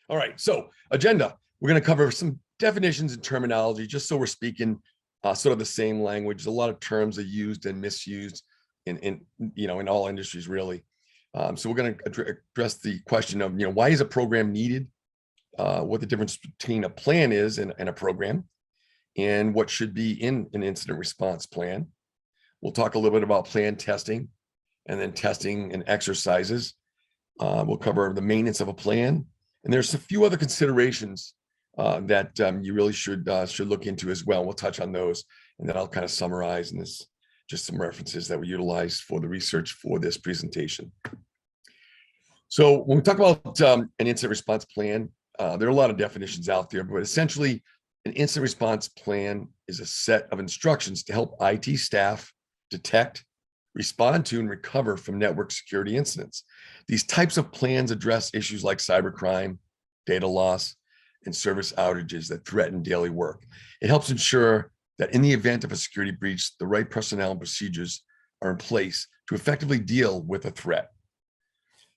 All right, so agenda. We're going to cover some definitions and terminology, just so we're speaking sort of the same language. A lot of terms are used and misused in in all industries, really. So we're going to address the question of why is a program needed, what the difference between a plan is and a program, and what should be in an incident response plan. We'll talk a little bit about plan testing, and then testing and exercises. We'll cover the maintenance of a plan, and there's a few other considerations that you really should look into as well. We'll touch on those, and then I'll kind of summarize in this, just some references that we utilized for the research for this presentation. So when we talk about an incident response plan, there are a lot of definitions out there, but essentially an incident response plan is a set of instructions to help IT staff detect, respond to, and recover from network security incidents. These types of plans address issues like cybercrime, data loss, and service outages that threaten daily work. It helps ensure that in the event of a security breach, the right personnel and procedures are in place to effectively deal with a threat.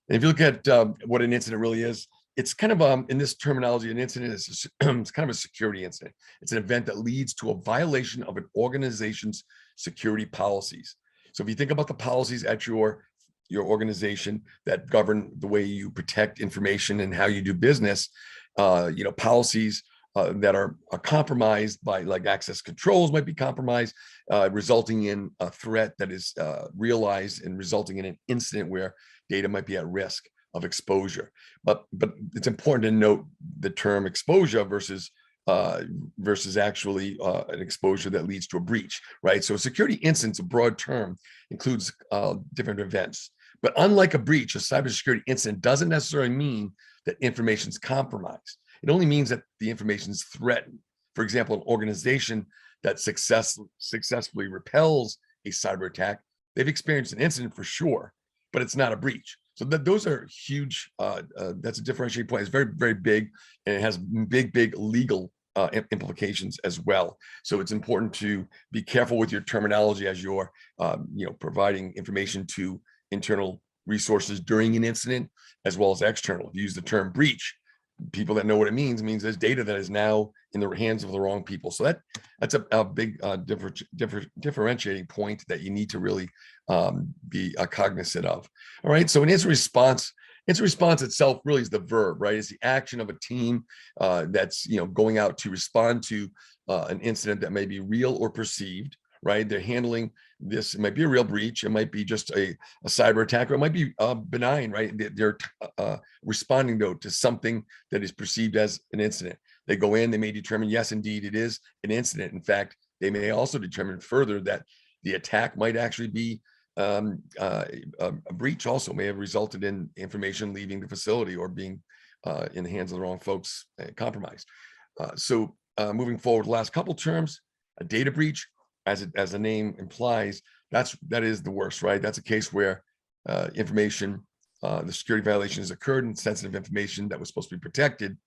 And if you look at what an incident really is, it's kind of in this terminology, an incident is it's kind of a security incident. It's an event that leads to a violation of an organization's security policies. So if you think about the policies at your organization that govern the way you protect information and how you do business, policies that are compromised by, like, access controls might be compromised, resulting in a threat that is realized and resulting in an incident where data might be at risk of exposure. But it's important to note the term exposure versus actually an exposure that leads to a breach, right? So a security incident, a broad term, includes different events. But unlike a breach, a cybersecurity incident doesn't necessarily mean that information is compromised. It only means that the information is threatened. For example, an organization that successfully repels a cyber attack, they've experienced an incident for sure, but it's not a breach. So those are huge. That's a differentiating point. It's very, very big, and it has big legal implications as well. So it's important to be careful with your terminology as you're, providing information to internal resources during an incident, as well as external. If you use the term breach, people that know what it means there's data that is now in the hands of the wrong people. So that's a big differentiating point that you need to really be cognizant of. All right, so an incident response itself really is the verb, right? It's the action of a team that's going out to respond to an incident that may be real or perceived, right? They're handling this. It might be a real breach. It might be just a cyber attack, or it might be benign, right? They're responding, though, to something that is perceived as an incident. They go in, they may determine, yes, indeed, it is an incident. In fact, they may also determine further that the attack might actually be a breach also, may have resulted in information leaving the facility or being in the hands of the wrong folks, compromised. So moving forward, the last couple terms, a data breach, as the name implies, that is the worst, right? That's a case where information, the security violation has occurred, and sensitive information that was supposed to be protected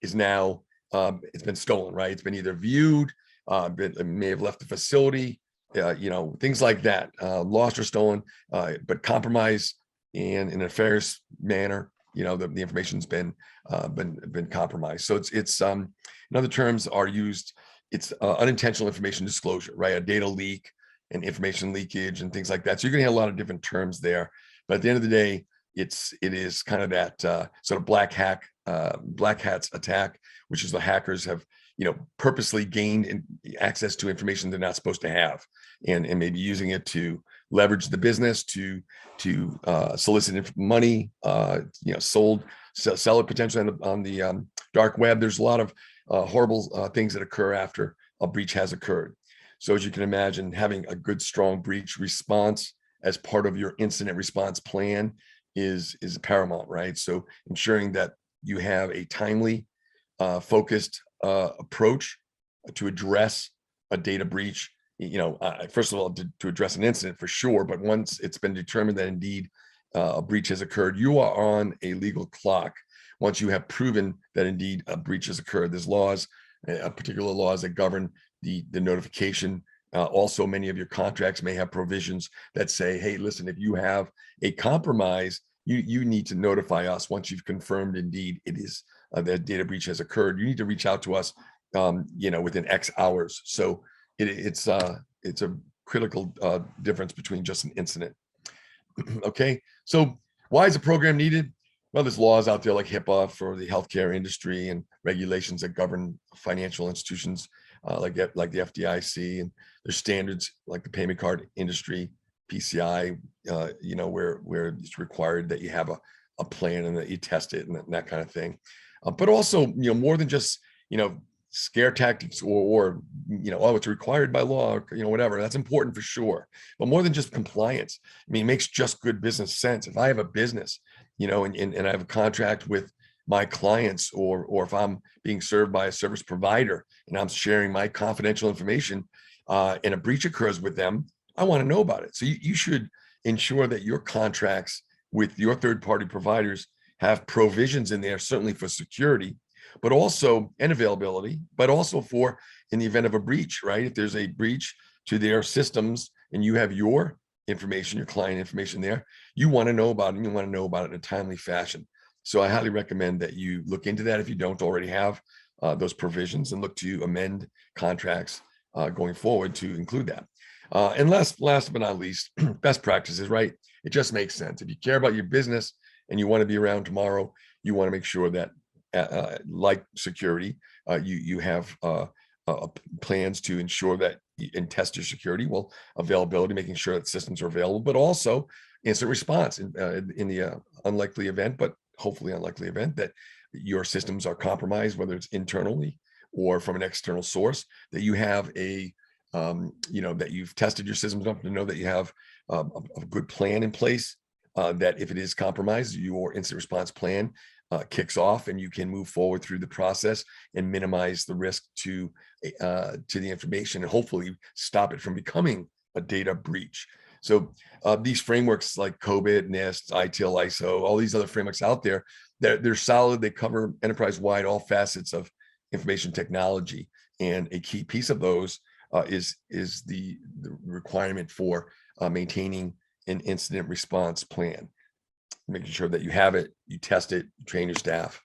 is now it's been stolen, right? It's been either viewed, it may have left the facility, things like that, lost or stolen, but compromised in a nefarious manner. The information's been compromised. So it's in other terms are used. It's unintentional information disclosure, right? A data leak and information leakage and things like that. So you're going to have a lot of different terms there. But at the end of the day, it is kind of that sort of black hats attack, which is the hackers have purposely gained access to information they're not supposed to have, and maybe using it to leverage the business, to solicit money, sell it potentially on the dark web. There's a lot of horrible things that occur after a breach has occurred. So as you can imagine, having a good, strong breach response as part of your incident response plan is paramount, right? So ensuring that you have a timely, focused approach to address a data breach. First of all, to address an incident for sure, but once it's been determined that indeed a breach has occurred, you are on a legal clock. Once you have proven that indeed a breach has occurred, there's laws, particular laws that govern the notification. Also, many of your contracts may have provisions that say, hey, listen, if you have a compromise you need to notify us once you've confirmed indeed it is that data breach has occurred. You need to reach out to us, within X hours. So it's a critical difference between just an incident. Okay, so why is a program needed? Well, there's laws out there like HIPAA for the healthcare industry and regulations that govern financial institutions like the FDIC, and there's standards like the payment card industry, PCI, where it's required that you have a plan and that you test it and that kind of thing. But also, more than just, scare tactics or oh, it's required by law, or, whatever. That's important for sure. But more than just compliance, I mean, it makes just good business sense. If I have a business, and I have a contract with my clients, or if I'm being served by a service provider and I'm sharing my confidential information, and a breach occurs with them, I want to know about it. So you should ensure that your contracts with your third-party providers have provisions in there, certainly for security, but also and availability, but also for in the event of a breach, right? If there's a breach to their systems and you have your information, your client information there, you want to know about it, and you want to know about it in a timely fashion. So I highly recommend that you look into that if you don't already have those provisions, and look to amend contracts going forward to include that. And last but not least, best practices, right? It just makes sense. If you care about your business and you want to be around tomorrow, you want to make sure that like security, you have plans to ensure that and test your security. Well, availability, making sure that systems are available, but also instant response in the unlikely event, but hopefully unlikely event that your systems are compromised, whether it's internally or from an external source, that you have that you've tested your systems up to know that you have a good plan in place, that if it is compromised, your instant response plan kicks off, and you can move forward through the process and minimize the risk to the information, and hopefully stop it from becoming a data breach. So these frameworks like COBIT, NIST, ITIL, ISO, all these other frameworks out there, they're solid. They cover enterprise-wide all facets of information technology, and a key piece of those is the requirement for maintaining an incident response plan, making sure that you have it, you test it, you train your staff.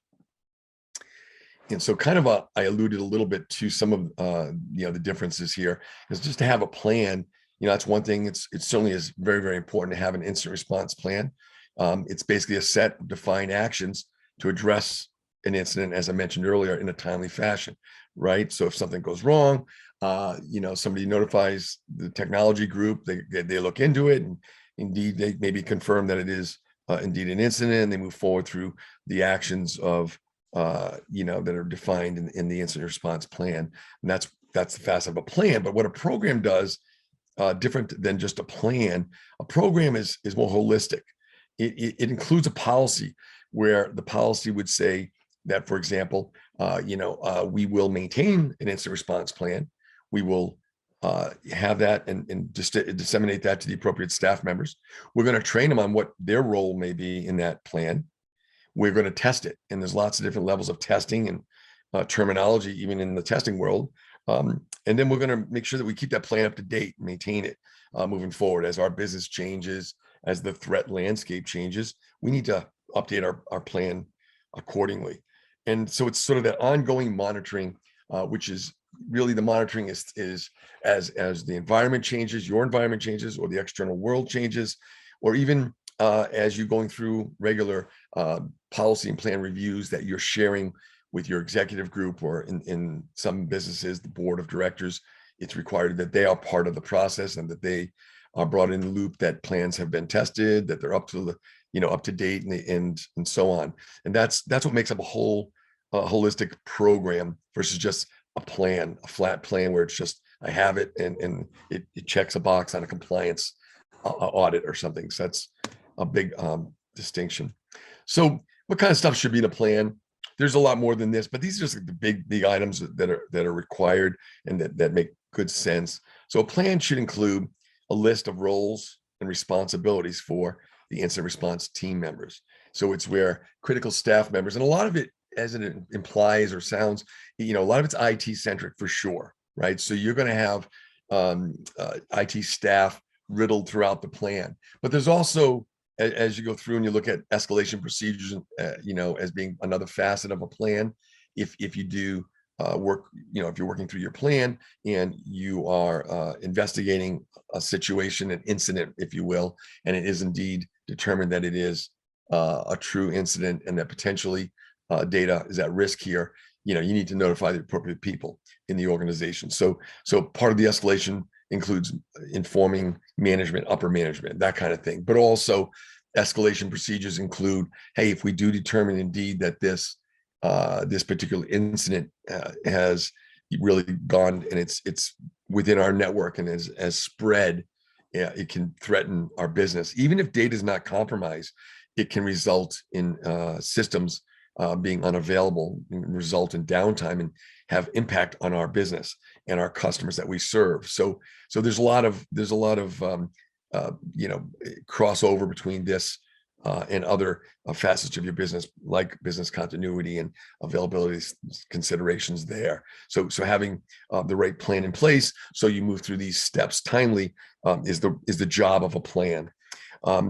And so kind of I alluded a little bit to some of the differences here, is just to have a plan. That's one thing. It certainly is very, very important to have an instant response plan. It's basically a set of defined actions to address an incident, as I mentioned earlier, in a timely fashion, right? So if something goes wrong, somebody notifies the technology group, they look into it, and indeed they maybe confirm that it is indeed an incident, and they move forward through the actions of that are defined in the incident response plan. And that's the facet of a plan. But what a program does, different than just a plan, a program is more holistic. It includes a policy, where the policy would say that, for example, we will maintain an incident response plan. We will have that and disseminate that to the appropriate staff members. We're going to train them on what their role may be in that plan. We're going to test it. And there's lots of different levels of testing and terminology, even in the testing world. And then we're going to make sure that we keep that plan up to date, maintain it moving forward. As our business changes, as the threat landscape changes, we need to update our plan accordingly. And so it's sort of that ongoing monitoring, which is really the monitoring is as the environment changes, your environment changes, or the external world changes, or even as you're going through regular policy and plan reviews that you're sharing with your executive group, or in some businesses, the board of directors. It's required that they are part of the process, and that they are brought in the loop, that plans have been tested, that they're up to date, and so on. And that's what makes up a whole holistic program versus just a plan, a flat plan where it's just, I have it and it checks a box on a compliance audit or something. So that's a big distinction. So what kind of stuff should be in a plan? There's a lot more than this, but these are just the big items that are required and that make good sense. So a plan should include a list of roles and responsibilities for the incident response team members. So it's where critical staff members, and a lot of it, as it implies or sounds, a lot of it's IT centric for sure, right? So you're going to have IT staff riddled throughout the plan, but there's also as you go through and you look at escalation procedures, as being another facet of a plan. If you do work, if you're working through your plan and you are investigating a situation, an incident, if you will, and it is indeed determined that it is a true incident and that potentially data is at risk here, you need to notify the appropriate people in the organization. So part of the escalation includes informing management, upper management, that kind of thing. But also escalation procedures include, hey, if we do determine indeed that this particular incident has really gone and it's within our network and has spread, it can threaten our business. Even if data is not compromised, it can result in systems being unavailable, and result in downtime and have impact on our business and our customers that we serve. So there's a lot of crossover between this and other facets of your business, like business continuity and availability considerations there. So having the right plan in place so you move through these steps timely is the job of a plan.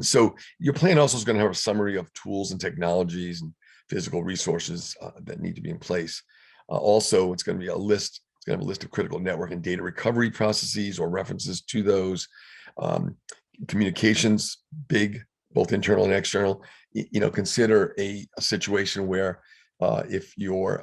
So your plan also is going to have a summary of tools and technologies and physical resources that need to be in place. Also, it's going to be a list. It's going to have a list of critical network and data recovery processes or references to those. Communications, big, both internal and external. Consider a situation where if you're,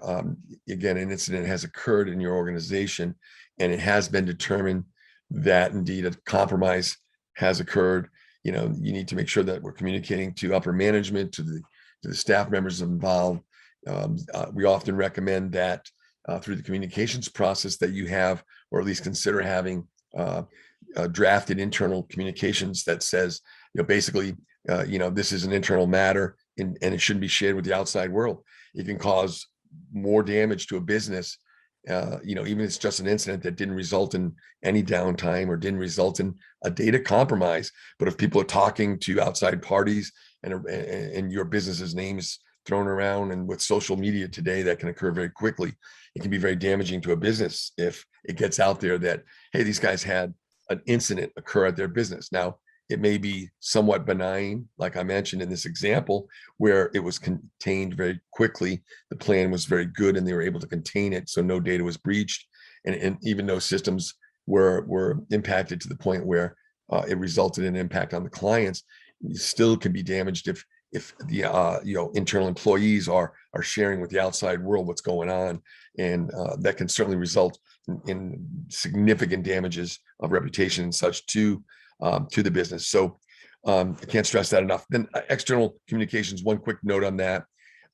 again, an incident has occurred in your organization and it has been determined that indeed a compromise has occurred, you need to make sure that we're communicating to upper management, to the staff members involved. We often recommend that through the communications process that you have, or at least consider having drafted internal communications that says, basically, this is an internal matter and it shouldn't be shared with the outside world. It can cause more damage to a business, even if it's just an incident that didn't result in any downtime or didn't result in a data compromise. But if people are talking to outside parties and your business's name is thrown around, and with social media today, that can occur very quickly. It can be very damaging to a business if it gets out there that, hey, these guys had an incident occur at their business. Now, it may be somewhat benign, like I mentioned in this example, where it was contained very quickly. The plan was very good and they were able to contain it, so no data was breached. And even though systems were impacted to the point where it resulted in impact on the clients, it still can be damaged if the internal employees are sharing with the outside world what's going on, and that can certainly result in significant damages of reputation and such to the business. So I can't stress that enough. Then external communications, one quick note on that.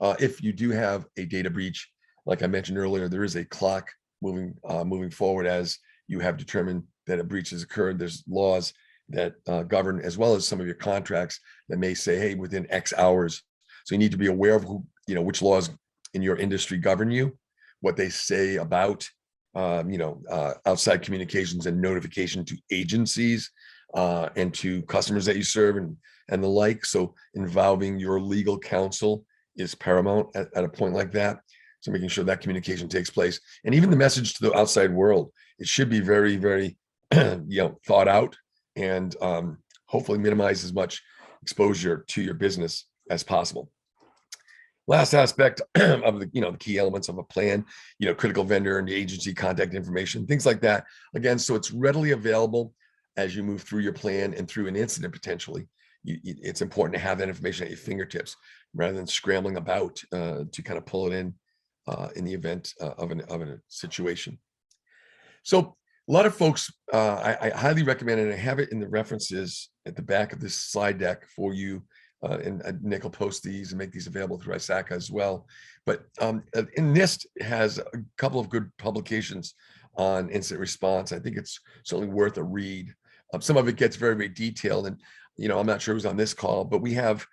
If you do have a data breach, like I mentioned earlier, there is a clock moving forward as you have determined that a breach has occurred. There's laws that govern, as well as some of your contracts that may say, hey, within X hours. So you need to be aware of which laws in your industry govern you, what they say about outside communications and notification to agencies and to customers that you serve and the like. So involving your legal counsel is paramount at a point like that. So making sure that communication takes place, and even the message to the outside world, it should be very, very thought out, and hopefully minimize as much exposure to your business as possible. Last aspect of the key elements of a plan, critical vendor and agency contact information, things like that. Again, so it's readily available as you move through your plan and through an incident potentially. It's important to have that information at your fingertips rather than scrambling about to kind of pull it in the event of a situation. So a lot of folks, I highly recommend it, and I have it in the references at the back of this slide deck for you. And Nick will post these and make these available through ISACA as well. But NIST has a couple of good publications on incident response. I think it's certainly worth a read. Some of it gets very, very detailed, and I'm not sure who's on this call, but we have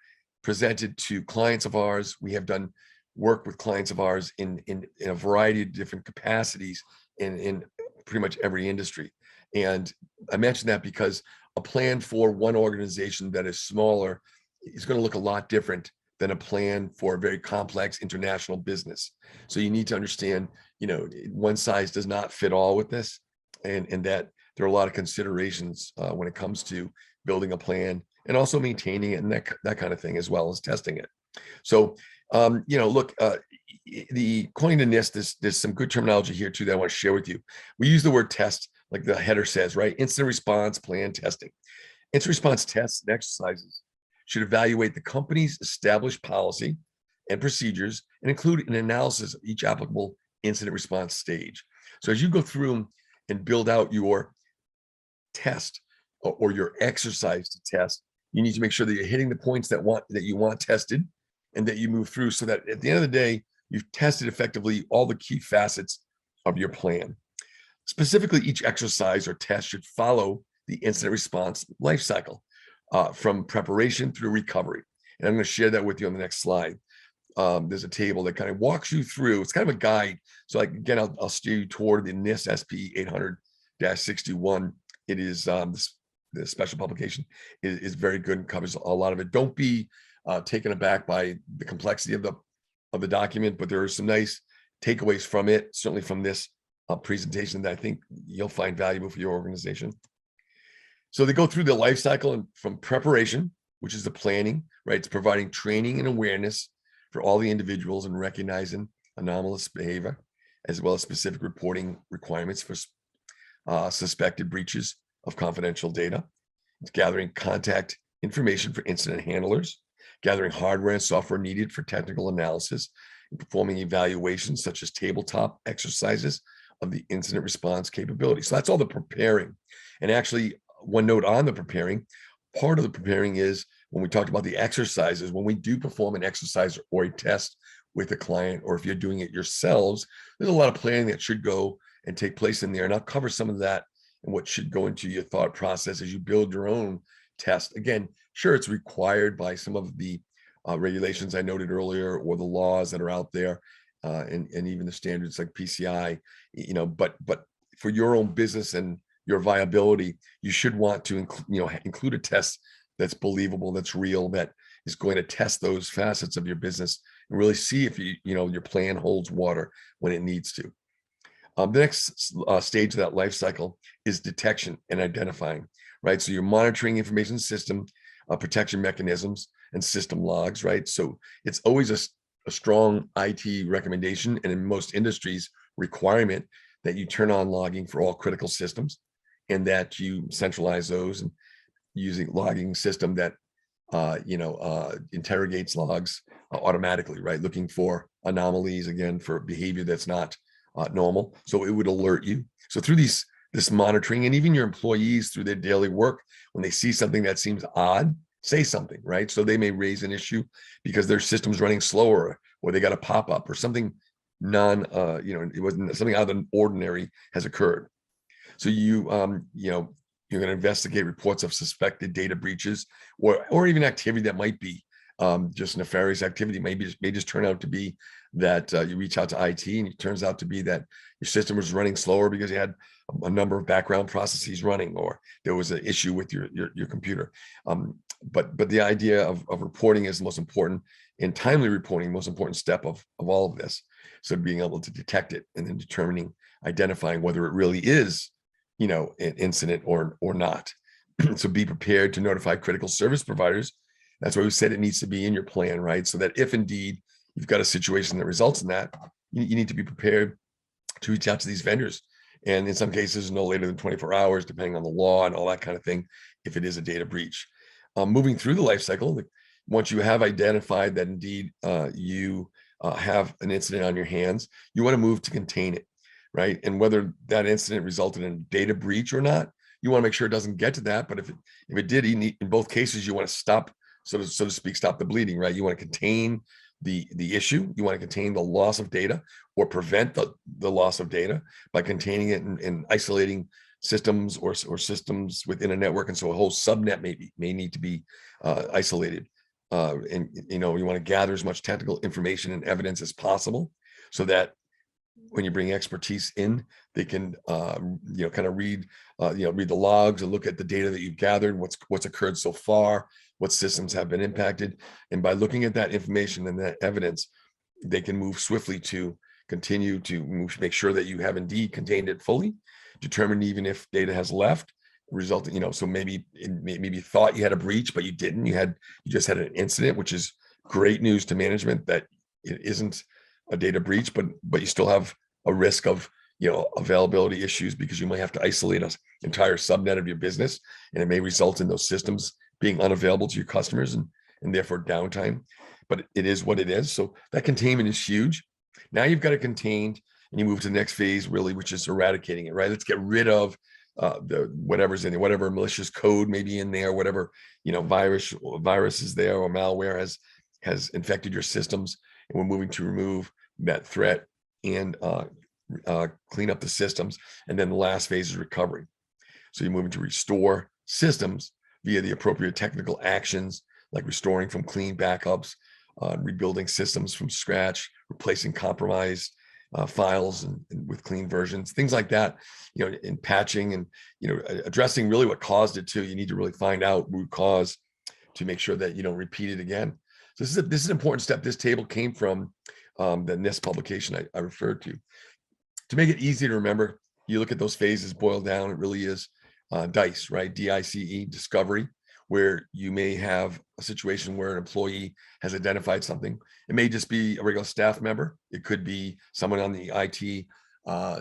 presented to clients of ours. We have done work with clients of ours in a variety of different capacities in pretty much every industry. And I mention that because a plan for one organization that is smaller is going to look a lot different than a plan for a very complex international business. So you need to understand, one size does not fit all with this, and that there are a lot of considerations when it comes to building a plan and also maintaining it and that kind of thing, as well as testing it. So, look, the according to NIST, there's some good terminology here too that I want to share with you. We use the word test, like the header says, right? Incident response plan testing. Incident response tests and exercises should evaluate the company's established policy and procedures and include an analysis of each applicable incident response stage. So as you go through and build out your test or your exercise to test, you need to make sure that you're hitting the points that you want tested, and that you move through so that at the end of the day, you've tested effectively all the key facets of your plan. Specifically, each exercise or test should follow the incident response life cycle, from preparation through recovery. And I'm going to share that with you on the next slide. There's a table that kind of walks you through. It's kind of a guide. So again, I'll steer you toward the NIST SP 800-61. It is the special publication is very good and covers a lot of it. Don't be taken aback by the complexity of the document, but there are some nice takeaways from it, certainly from this presentation, that I think you'll find valuable for your organization. So they go through the life cycle, and from preparation, which is the planning, right? It's providing training and awareness for all the individuals and recognizing anomalous behavior, as well as specific reporting requirements for suspected breaches of confidential data. It's gathering contact information for incident handlers, gathering hardware and software needed for technical analysis, and performing evaluations such as tabletop exercises of the incident response capability. So that's all the preparing. And actually, one note on the preparing, part of the preparing is when we talked about the exercises, when we do perform an exercise or a test with a client, or if you're doing it yourselves, there's a lot of planning that should go and take place in there. And I'll cover some of that and what should go into your thought process as you build your own test. Again, sure, it's required by some of the regulations I noted earlier, or the laws that are out there, and even the standards like PCI, but for your own business and your viability, you should want to include a test that's believable, that's real, that is going to test those facets of your business and really see if your plan holds water when it needs to. The next stage of that life cycle is detection and identifying, right? So you're monitoring information system protection mechanisms and system logs, right? So it's always a strong IT recommendation, and in most industries, requirement that you turn on logging for all critical systems, and that you centralize those and using logging system that interrogates logs automatically, right? Looking for anomalies, again, for behavior that's not normal. So it would alert you. So through this monitoring, and even your employees through their daily work, when they see something that seems odd, say something, right? So they may raise an issue because their system's running slower, or they got a pop-up, or something it wasn't something out of the ordinary has occurred. So you're going to investigate reports of suspected data breaches, or even activity that might be just nefarious activity. May just turn out to be that you reach out to IT, and it turns out to be that your system was running slower because you had a number of background processes running, or there was an issue with your computer. But the idea of reporting is the most important, and timely reporting, most important step of all of this. So being able to detect it, and then identifying whether it really is an incident or not. So be prepared to notify critical service providers. That's why we said it needs to be in your plan, right? So that if indeed you've got a situation that results in that, you need to be prepared to reach out to these vendors. And in some cases, no later than 24 hours, depending on the law and all that kind of thing, if it is a data breach. Moving through the life cycle, once you have identified that indeed you have an incident on your hands, you want to move to contain it, right? And whether that incident resulted in a data breach or not, you want to make sure it doesn't get to that. But if it did, in both cases, you want to stop, so to speak, stop the bleeding, right? You want to contain the issue. You want to contain the loss of data, or prevent the loss of data by containing it and isolating systems or systems within a network. And so a whole subnet may need to be isolated. And you want to gather as much technical information and evidence as possible, so that when you bring expertise in, they can kind of read the logs and look at the data that you've gathered, what's occurred so far, what systems have been impacted. And by looking at that information and that evidence, they can move swiftly to continue to make sure that you have indeed contained it fully, determine even if data has left, resulting, so maybe maybe you thought you had a breach, but you didn't. You just had an incident, which is great news to management that it isn't a data breach, but you still have a risk of availability issues because you might have to isolate an entire subnet of your business, and it may result in those systems being unavailable to your customers and therefore downtime. But it is what it is. So that containment is huge. Now you've got it contained, and you move to the next phase, really, which is eradicating it. Right? Let's get rid of the whatever's in there, whatever malicious code may be in there, whatever virus is there or malware has infected your systems, and we're moving to remove that threat and clean up the systems. And then the last phase is recovery. So you're moving to restore systems via the appropriate technical actions, like restoring from clean backups, rebuilding systems from scratch, replacing compromised files and with clean versions, things like that, in patching and, addressing really what caused it too. You need to really find out root cause to make sure that you don't repeat it again. So this is an important step. This table came from the NIST publication I referred to. To make it easy to remember, you look at those phases boiled down. It really is DICE, right? DICE, discovery, where you may have a situation where an employee has identified something. It may just be a regular staff member. It could be someone on the IT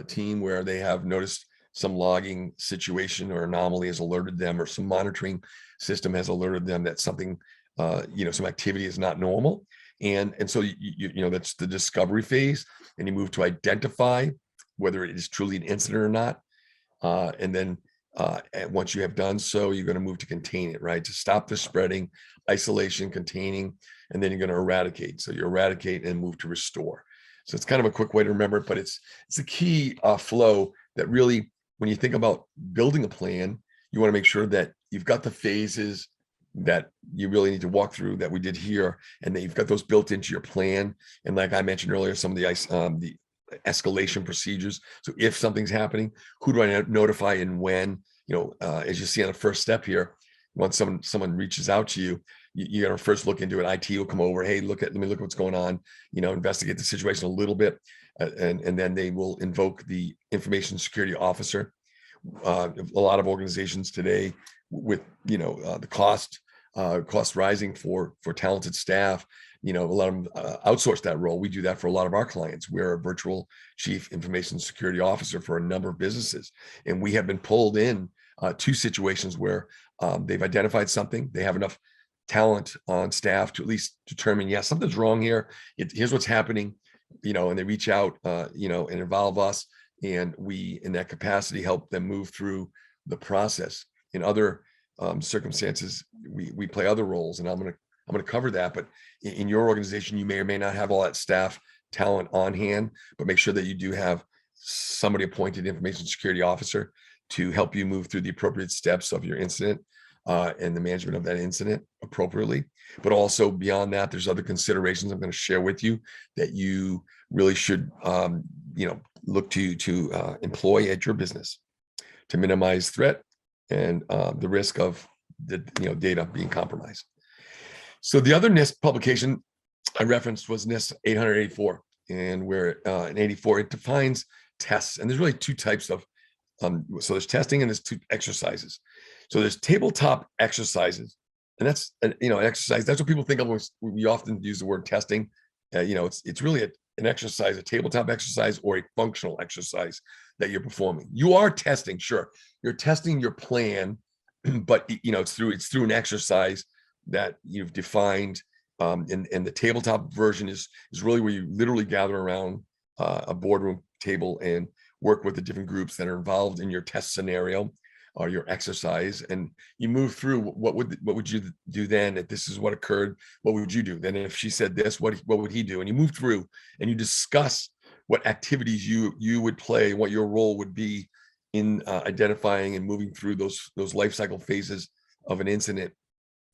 team where they have noticed some logging situation or anomaly has alerted them, or some monitoring system has alerted them that something, some activity is not normal. And so that's the discovery phase, and you move to identify whether it is truly an incident or not. And then once you have done so, you're going to move to contain it, right? To stop the spreading, isolation, containing, and then you're going to eradicate. So you eradicate and move to restore. So it's kind of a quick way to remember it, but it's a key flow that really, when you think about building a plan, you want to make sure that you've got the phases that you really need to walk through that we did here, and that you've got those built into your plan. And like I mentioned earlier, some of the escalation procedures. So if something's happening, who do I notify and when? As you see on the first step here, once someone reaches out to you, you got to first look into it. IT will come over. Hey, let me look at what's going on. Investigate the situation a little bit, and then they will invoke the information security officer. A lot of organizations today, with the cost rising for talented staff, a lot of them outsource that role. We do that for a lot of our clients. We're a virtual chief information security officer for a number of businesses, and we have been pulled in to situations where they've identified something. They have enough talent on staff to at least determine, yes, something's wrong here. Here's what's happening, and they reach out, and involve us, and we, in that capacity, help them move through the process. In other circumstances, we play other roles, and I'm going to cover that. But in your organization, you may or may not have all that staff talent on hand, but make sure that you do have somebody appointed information security officer to help you move through the appropriate steps of your incident and the management of that incident appropriately. But also beyond that, there's other considerations I'm going to share with you that you really should, look to employ at your business to minimize threat and the risk of the data being compromised. So the other NIST publication I referenced was NIST 884, and where in 84 it defines tests, and there's really two types of so there's testing and there's two exercises. So there's tabletop exercises, and that's an exercise. That's what people think of when we often use the word testing. It's really an exercise, a tabletop exercise, or a functional exercise that you're performing. You are testing, sure, you're testing your plan, but it's through an exercise that you've defined. And the tabletop version is really where you literally gather around a boardroom table and work with the different groups that are involved in your test scenario or your exercise, and you move through what would you do then if this is what occurred. What would you do then if she said this? What would he do? And you move through and you discuss what activities you would play, what your role would be in identifying and moving through those life cycle phases of an incident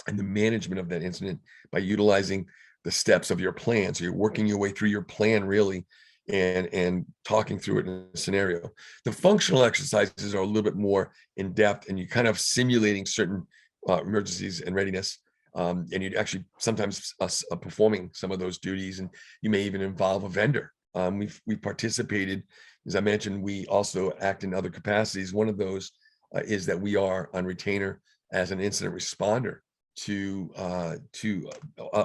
and the management of that incident by utilizing the steps of your plan. So you're working your way through your plan, really, and talking through it in a scenario. The functional exercises are a little bit more in depth, and you kind of simulating certain emergencies and readiness. And you'd actually sometimes performing some of those duties, and you may even involve a vendor. We've participated, as I mentioned. We also act in other capacities. One of those is that we are on retainer as an incident responder to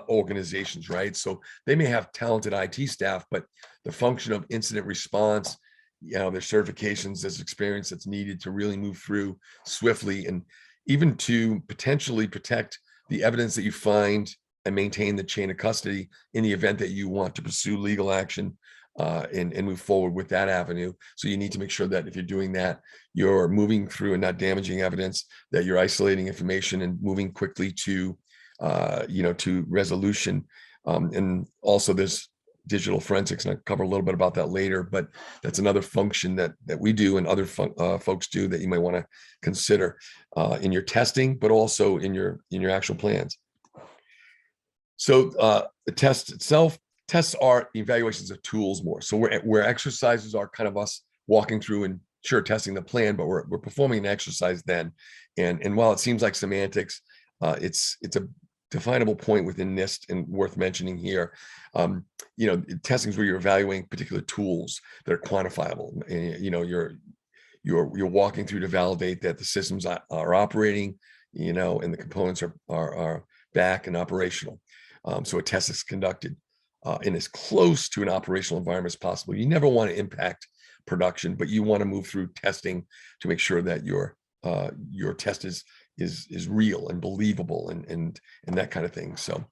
organizations, right? So they may have talented IT staff, but the function of incident response, there's certifications, there's experience that's needed to really move through swiftly, and even to potentially protect the evidence that you find and maintain the chain of custody in the event that you want to pursue legal action and move forward with that avenue. So you need to make sure that if you're doing that, you're moving through and not damaging evidence, that you're isolating information and moving quickly to, to resolution. And also there's digital forensics, and I'll cover a little bit about that later, but that's another function that we do and other folks do that you might want to consider in your testing, but also in your actual plans. So the test itself, tests are evaluations of tools more. So where exercises are kind of us walking through and sure testing the plan, but we're performing an exercise then. And while it seems like semantics, it's a definable point within NIST and worth mentioning here. Testing is where you're evaluating particular tools that are quantifiable. You're walking through to validate that the systems are operating, and the components are back and operational. So a test is conducted in as close to an operational environment as possible. You never want to impact production, but you want to move through testing to make sure that your test is real and believable and that kind of thing. So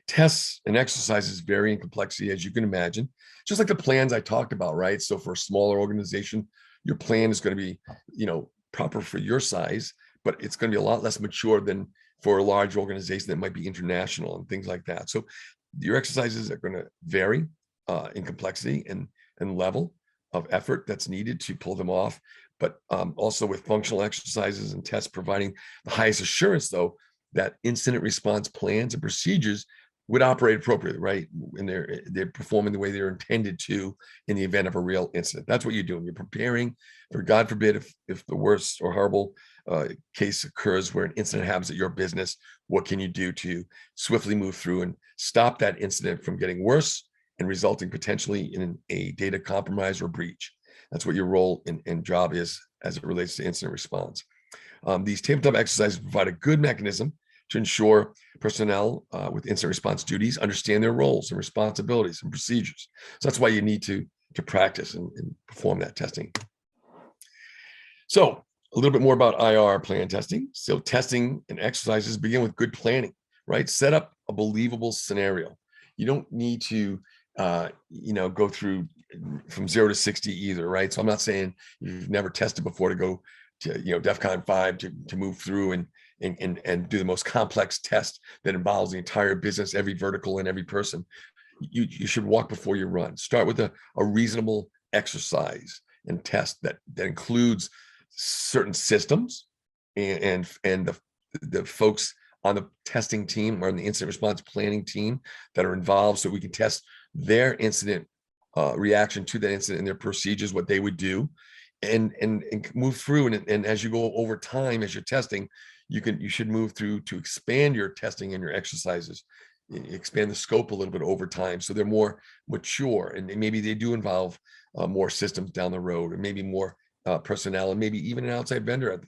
tests and exercises vary in complexity, as you can imagine, just like the plans I talked about, right? So for a smaller organization, your plan is going to be, proper for your size, but it's going to be a lot less mature than for a large organization that might be international and things like that. So your exercises are going to vary in complexity and level of effort that's needed to pull them off. But also with functional exercises and tests providing the highest assurance, though, that incident response plans and procedures would operate appropriately, right? And they're performing the way they're intended to in the event of a real incident. That's what you're doing. You're preparing for, God forbid, if the worst or horrible case occurs where an incident happens at your business, what can you do to swiftly move through and stop that incident from getting worse and resulting potentially in a data compromise or breach? That's what your role and job is as it relates to incident response. These tabletop exercises provide a good mechanism to ensure personnel with incident response duties understand their roles and responsibilities and procedures. So that's why you need to practice and perform that testing. So a little bit more about IR plan testing. So testing and exercises begin with good planning, right? Set up a believable scenario. You don't need to, go through from 0 to 60 either, right? So I'm not saying you've never tested before to go to, DEFCON 5 to move through and do the most complex test that involves the entire business, every vertical and every person. You should walk before you run. Start with a reasonable exercise and test that includes certain systems and the folks on the testing team or in the incident response planning team that are involved, so we can test their incident reaction to that incident and their procedures, what they would do, and move through. And as you go over time, as you're testing, you should move through to expand your testing and your exercises, expand the scope a little bit over time, so they're more mature, and maybe they do involve more systems down the road, and maybe more personnel, and maybe even an outside vendor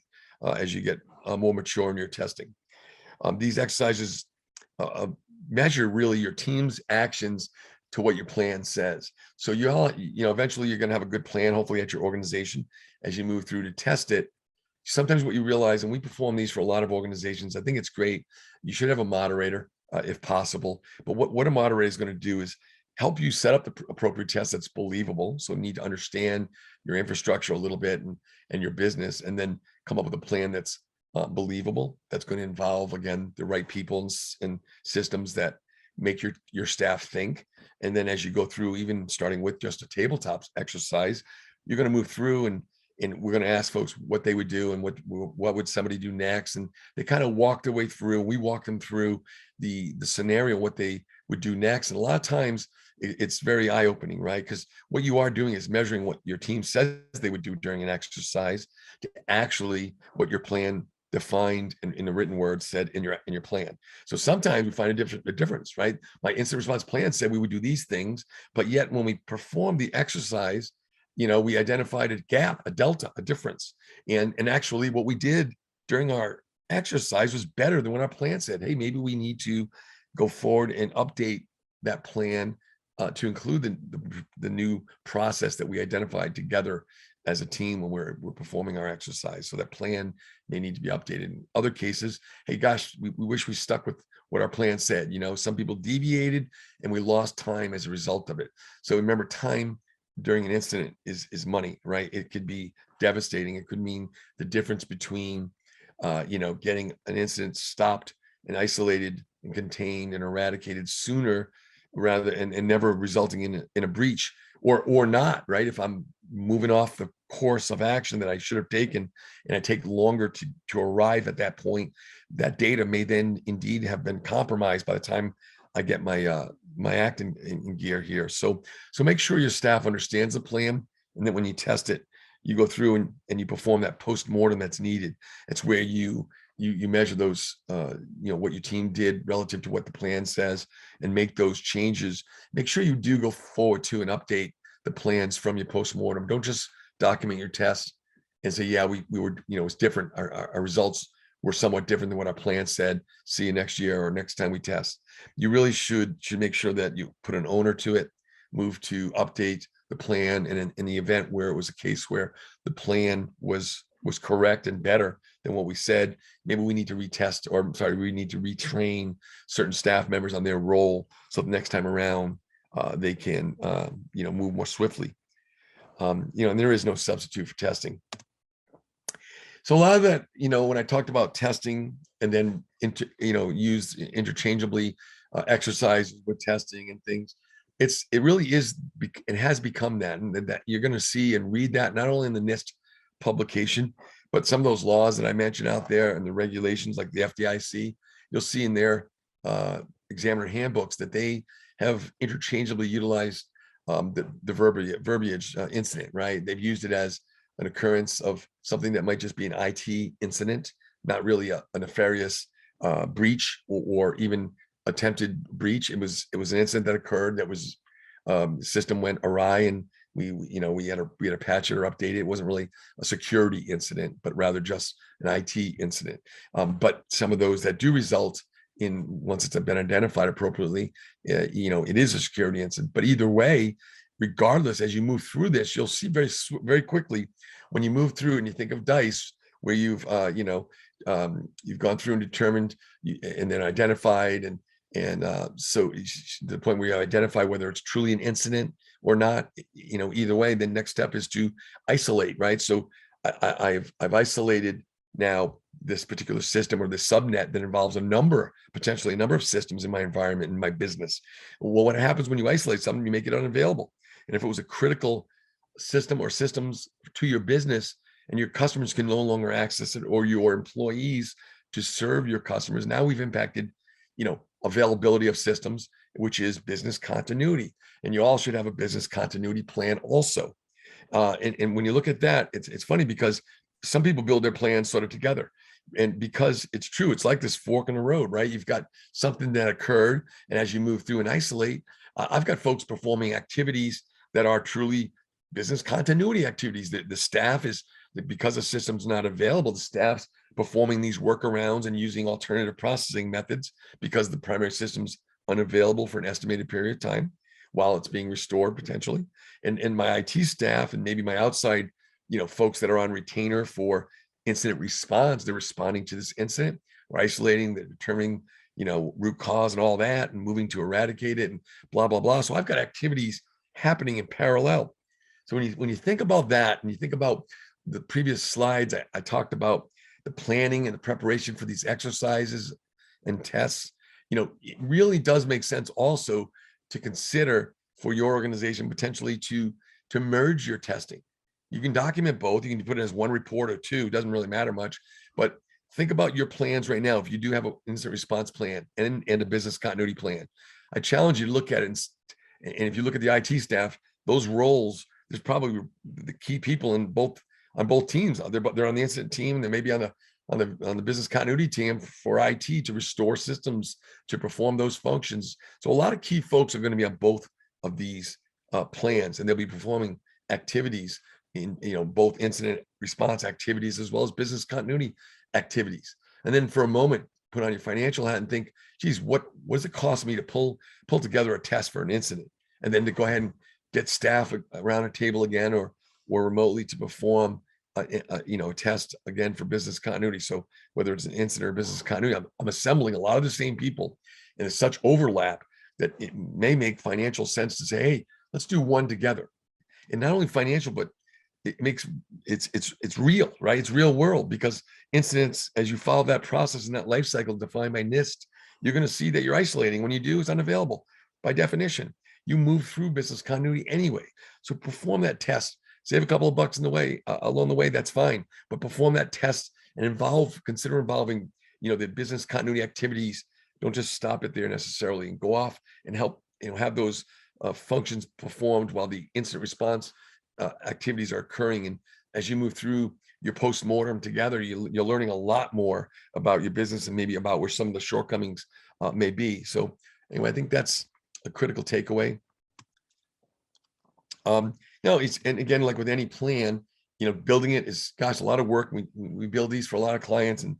as you get more mature in your testing. These exercises measure really your team's actions to what your plan says. So eventually you're going to have a good plan, hopefully at your organization, as you move through to test it. Sometimes what you realize, and we perform these for a lot of organizations, I think it's great. You should have a moderator if possible. But what a moderator is going to do is help you set up the appropriate test that's believable. So you need to understand your infrastructure a little bit and your business, and then come up with a plan that's believable, that's going to involve, again, the right people and systems that make your staff think. And then as you go through, even starting with just a tabletop exercise, you're going to move through and we're going to ask folks what they would do and what would somebody do next. And they kind of walk their way through. We walk them through the scenario, what they would do next. And a lot of times it's very eye-opening, right? Because what you are doing is measuring what your team says they would do during an exercise to actually what your plan defined in the written word said in your plan. So sometimes we find a difference, right? My incident response plan said we would do these things, but yet when we perform the exercise we identified a gap, a delta, a difference. And actually what we did during our exercise was better than what our plan said. Hey, maybe we need to go forward and update that plan to include the new process that we identified together as a team when we're performing our exercise. So that plan may need to be updated. In other cases, hey, gosh, we wish we stuck with what our plan said. Some people deviated and we lost time as a result of it. So remember, time during an incident is money, right? It could be devastating. It could mean the difference between, getting an incident stopped and isolated and contained and eradicated sooner rather and never resulting in a breach or not, right? If I'm moving off the course of action that I should have taken and I take longer to arrive at that point, that data may then indeed have been compromised by the time I get my act in gear here. So make sure your staff understands the plan, and that when you test it, you go through and you perform that post-mortem that's needed. It's where you measure those, what your team did relative to what the plan says and make those changes. Make sure you do go forward to and update the plans from your post-mortem. Don't just document your test and say, yeah, we were, it's different. Our results were somewhat different than what our plan said. See you next year or next time we test. You really should make sure that you put an owner to it, move to update the plan. And in the event where it was a case where the plan was correct and better than what we said, maybe we need to retest, or we need to retrain certain staff members on their role so the next time around they can move more swiftly. And there is no substitute for testing. So a lot of that, when I talked about testing and then used interchangeably, exercise with testing and things, it really is, it has become that, and that you're going to see and read that not only in the NIST publication, but some of those laws that I mentioned out there and the regulations like the FDIC, you'll see in their examiner handbooks that they have interchangeably utilized the verbiage incident, right? They've used it as an occurrence of something that might just be an IT incident, not really a nefarious breach or even attempted breach. It was an incident that occurred that was the system went awry and we had to patch it or update it. It wasn't really a security incident, but rather just an IT incident. But some of those that do result in, once it's been identified appropriately, it is a security incident. But either way, regardless, as you move through this, you'll see very quickly when you move through and you think of DICE, where you've gone through and determined and then identified and so the point where you identify whether it's truly an incident or not, either way, the next step is to isolate, right? So I've isolated now this particular system or the subnet that involves potentially a number of systems in my environment, in my business. Well, what happens when you isolate something, you make it unavailable. And if it was a critical system or systems to your business and your customers can no longer access it, or your employees to serve your customers, now we've impacted, availability of systems, which is business continuity. And you all should have a business continuity plan also. And when you look at that, it's funny because some people build their plans sort of together. And because it's true, it's like this fork in the road, right? You've got something that occurred, and as you move through and isolate, I've got folks performing activities that are truly business continuity activities. The staff is, because the system's not available, the staff's performing these workarounds and using alternative processing methods because the primary system's unavailable for an estimated period of time while it's being restored potentially. And my IT staff and maybe my outside, folks that are on retainer for incident response, they're responding to this incident. We're isolating, they're determining, root cause and all that, and moving to eradicate it and blah, blah, blah. So I've got activities happening in parallel. So when you think about that, and you think about the previous slides, I talked about the planning and the preparation for these exercises and tests, it really does make sense also to consider for your organization potentially to merge your testing. You can document both. You can put it as one report or two, it doesn't really matter much, but think about your plans right now. If you do have an incident response plan and a business continuity plan, I challenge you to look at it. And if you look at the IT staff, those roles, there's probably the key people on both teams. They're on the incident team, and they may be on the business continuity team for IT to restore systems, to perform those functions. So a lot of key folks are going to be on both of these plans, and they'll be performing activities in, both incident response activities as well as business continuity activities. And then for a moment, put on your financial hat and think, geez, what does it cost me to pull together a test for an incident? And then to go ahead and get staff around a table again, or remotely to perform a test again for business continuity. So whether it's an incident or business continuity, I'm assembling a lot of the same people, and it's such overlap that it may make financial sense to say, hey, let's do one together. And not only financial, but it makes it's real, right? It's real world, because incidents, as you follow that process and that life cycle defined by NIST, you're going to see that you're isolating. When you do, it's unavailable by definition. You move through business continuity anyway. So perform that test, save a couple of bucks in the way, along the way, that's fine. But perform that test and consider involving, the business continuity activities. Don't just stop it there necessarily, and go off and help, have those functions performed while the incident response activities are occurring. And as you move through your post-mortem together, you're learning a lot more about your business and maybe about where some of the shortcomings may be. So anyway, I think that's a critical takeaway. No, and again, like with any plan, building it is, gosh, a lot of work. We build these for a lot of clients and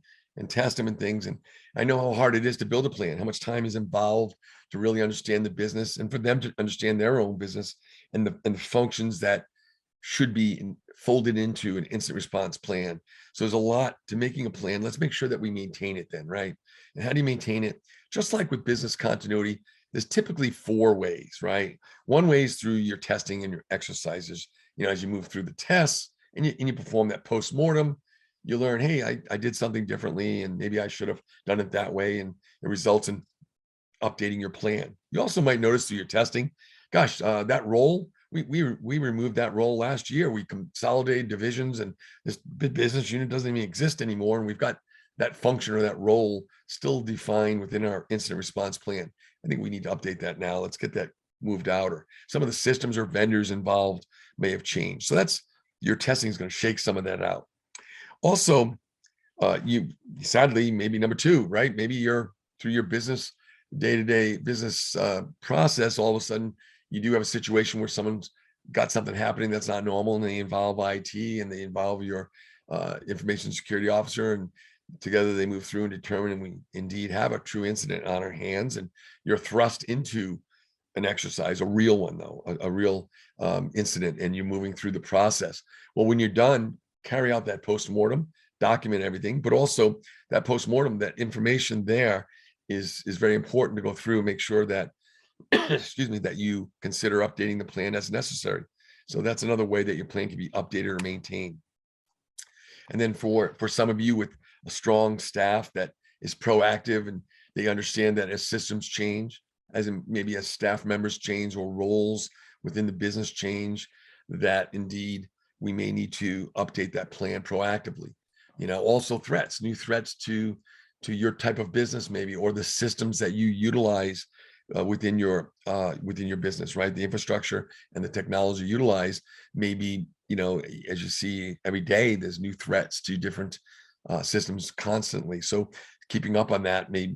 test them and things. And I know how hard it is to build a plan, how much time is involved to really understand the business, and for them to understand their own business and the functions that should be folded into an incident response plan. So there's a lot to making a plan. Let's make sure that we maintain it then, right? And how do you maintain it? Just like with business continuity, there's typically 4 ways, right? One way is through your testing and your exercises. As you move through the tests and you perform that post-mortem, you learn, hey, I did something differently, and maybe I should have done it that way. And it results in updating your plan. You also might notice through your testing, gosh, that role, we removed that role last year. We consolidated divisions, and this business unit doesn't even exist anymore. And we've got that function or that role still defined within our incident response plan. I think we need to update that now. Let's get that moved out, or some of the systems or vendors involved may have changed. So that's, your testing is going to shake some of that out. Also, you sadly, maybe number 2, right? Maybe you're through your business, day-to-day business process, all of a sudden you do have a situation where someone's got something happening that's not normal, and they involve IT and they involve your information security officer, and together they move through and determine, and we indeed have a true incident on our hands, and you're thrust into an exercise, a real one though, a real incident, and you're moving through the process. Well, when you're done, carry out that post-mortem, document everything, but also that post-mortem, that information there is very important to go through and make sure that excuse me, that you consider updating the plan as necessary. So that's another way that your plan can be updated or maintained. And then for some of you with a strong staff that is proactive, and they understand that as systems change, as in maybe as staff members change or roles within the business change, that indeed we may need to update that plan proactively. Also new threats to your type of business maybe, or the systems that you utilize within your business, right? The infrastructure and the technology utilized, maybe, as you see every day, there's new threats to different systems constantly. So keeping up on that may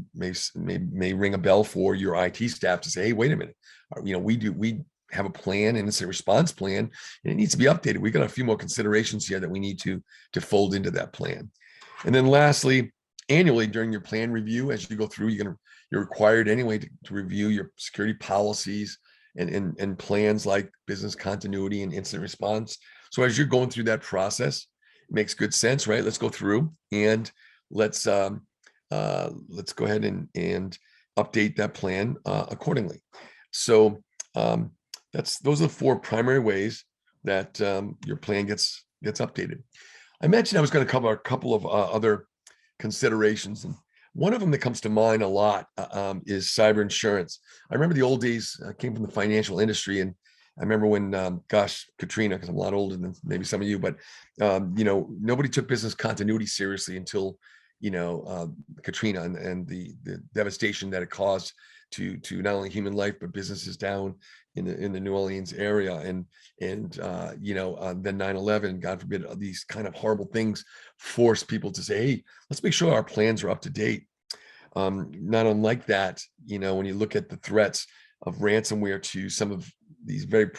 ring a bell for your IT staff to say, hey, wait a minute, we have a plan, and it's a response plan, and it needs to be updated. We got a few more considerations here that we need to fold into that plan. And then lastly, annually during your plan review, as you go through, you're required anyway to review your security policies and plans like business continuity and incident response. So as you're going through that process, it makes good sense, right? Let's go through and let's go ahead and update that plan accordingly. So those are the 4 primary ways that your plan gets updated. I mentioned I was going to cover a couple of other considerations, and one of them that comes to mind a lot is cyber insurance. I remember the old days. I came from the financial industry, and I remember when, Katrina, because I'm a lot older than maybe some of you, but nobody took business continuity seriously until Katrina and the devastation that it caused to not only human life but businesses down in the New Orleans area, and then 9/11, God forbid, these kind of horrible things forced people to say, hey, let's make sure our plans are up to date. Not unlike that, when you look at the threats of ransomware to some of these very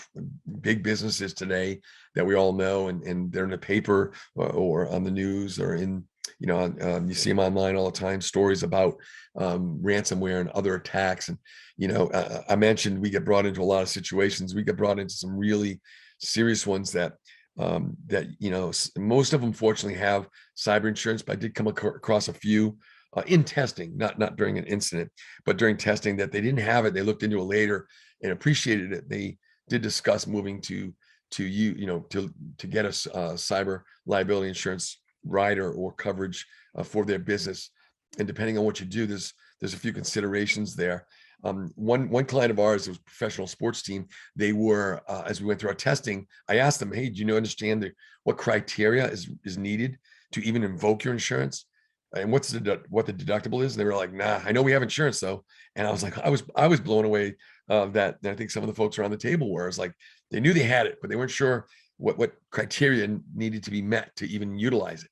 big businesses today that we all know, and they're in the paper or on the news or in, you see them online all the time, stories about ransomware and other attacks. And, I mentioned we get brought into a lot of situations. We get brought into some really serious ones that most of them fortunately have cyber insurance, but I did come across a few in testing, not during an incident, but during testing, that they didn't have it. They looked into it later and appreciated it. They did discuss moving to get a cyber liability insurance rider or coverage for their business. And depending on what you do, there's a few considerations there. One client of ours, it was a professional sports team. They were, as we went through our testing, I asked them, "Hey, do you understand what criteria is needed to even invoke your insurance? And what the deductible is?" And they were like, "Nah, I know we have insurance though." And I was like, I was blown away that I think some of the folks around the table were. It's like they knew they had it, but they weren't sure what criteria needed to be met to even utilize it.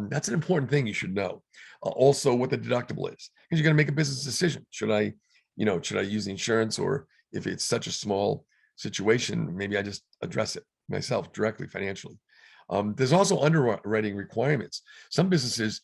That's an important thing you should know. Also, what the deductible is, because you're going to make a business decision. Should I use the insurance, or if it's such a small situation, maybe I just address it myself directly financially. There's also underwriting requirements. Some businesses,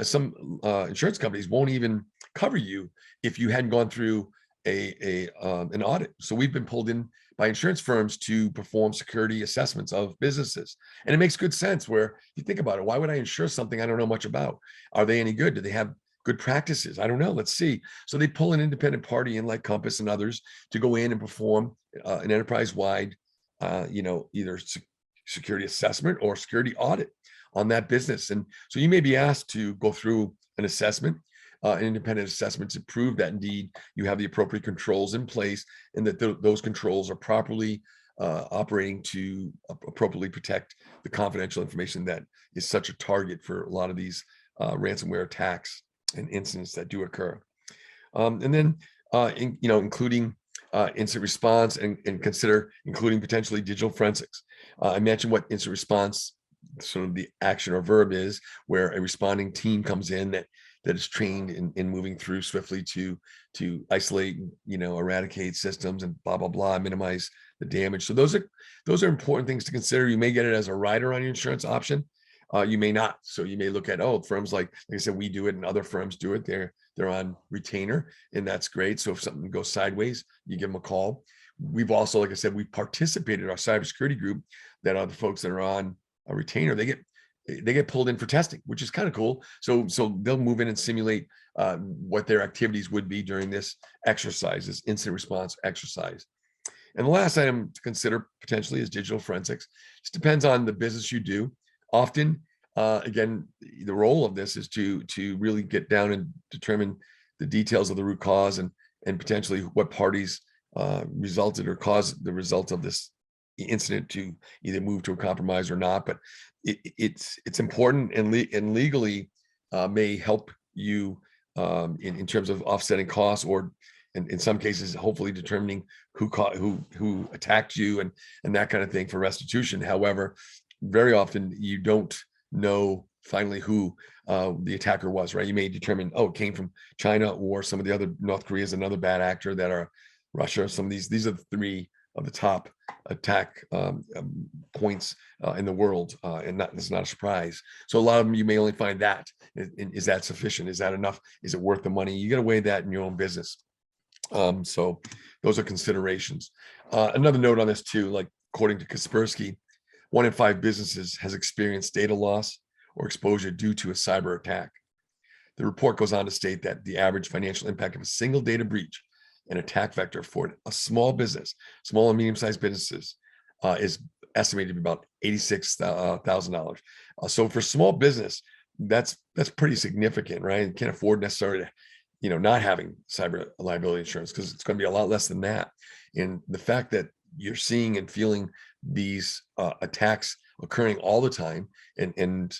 some insurance companies won't even cover you if you hadn't gone through an audit. So we've been pulled in by insurance firms to perform security assessments of businesses. And it makes good sense, where if you think about it, why would I insure something I don't know much about? Are they any good? Do they have good practices? I don't know. Let's see. So they pull an independent party in, like Compass and others, to go in and perform an enterprise-wide, either security assessment or security audit on that business. And so you may be asked to go through an assessment, an independent assessment, to prove that indeed you have the appropriate controls in place, and that those controls are properly operating to appropriately protect the confidential information that is such a target for a lot of these ransomware attacks and incidents that do occur. And then, including incident response, and consider including potentially digital forensics. I mentioned what incident response, sort of the action or verb is, where a responding team comes in that is trained in moving through swiftly to isolate, eradicate systems and blah, blah, blah, minimize the damage. So those are important things to consider. You may get it as a rider on your insurance option. You may not. So you may look at, firms like I said, we do it and other firms do it. They're on retainer, and that's great. So if something goes sideways, you give them a call. We've also, like I said, we participated, our cybersecurity group, that are the folks that are on a retainer. They get pulled in for testing, which is kind of cool. So they'll move in and simulate what their activities would be during this exercise, this incident response exercise. And the last item to consider potentially is digital forensics. It depends on the business you do. Often, again, the role of this is to really get down and determine the details of the root cause, and potentially what parties resulted or caused the result of this incident to either move to a compromise or not. But it's important, and legally may help you in terms of offsetting costs, or in some cases, hopefully determining who attacked you and that kind of thing for restitution. However, very often you don't know finally who the attacker was, right? You may determine, it came from China, or some of the other, North Korea is another bad actor, that are Russia. Some of these are the three of the top attack points in the world, and it's not a surprise. So a lot of them, you may only find that. Is that sufficient? Is that enough? Is it worth the money? You got to weigh that in your own business. So those are considerations. Another note on this too, like according to Kaspersky, 1 in 5 businesses has experienced data loss or exposure due to a cyber attack. The report goes on to state that the average financial impact of a single data breach and attack vector for a small business, small and medium-sized businesses, is estimated to be about $86,000. So for small business, that's pretty significant, right? You can't afford necessarily to, not having cyber liability insurance, because it's going to be a lot less than that. And the fact that you're seeing and feeling these attacks occurring all the time, and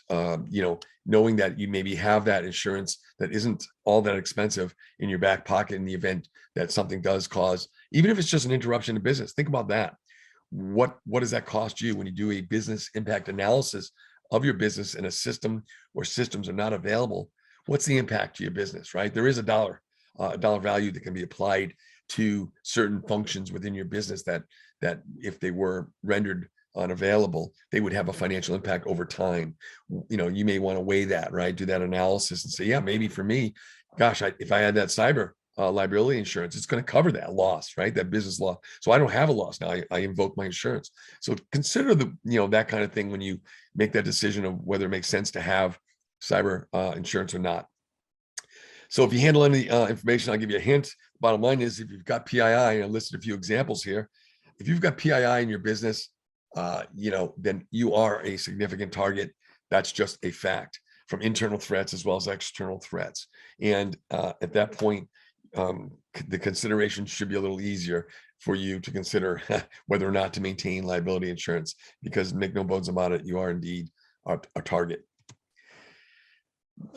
knowing that you maybe have that insurance that isn't all that expensive in your back pocket in the event that something does cause, even if it's just an interruption to business. Think about that. What does that cost you when you do a business impact analysis of your business, and a system or systems are not available? What's the impact to your business, right? There is a dollar value that can be applied to certain functions within your business that if they were rendered unavailable, they would have a financial impact over time. You may want to weigh that, right? Do that analysis and say, yeah, maybe for me, gosh, if I had that cyber liability insurance, it's going to cover that loss, right? That business loss. So I don't have a loss now. I invoke my insurance. So consider that kind of thing when you make that decision of whether it makes sense to have cyber insurance or not. So if you handle any information, I'll give you a hint. Bottom line is, if you've got PII, and I listed a few examples here, if you've got PII in your business, then you are a significant target. That's just a fact, from internal threats as well as external threats. And at that point, the consideration should be a little easier for you to consider whether or not to maintain liability insurance, because make no bones about it, you are indeed a target.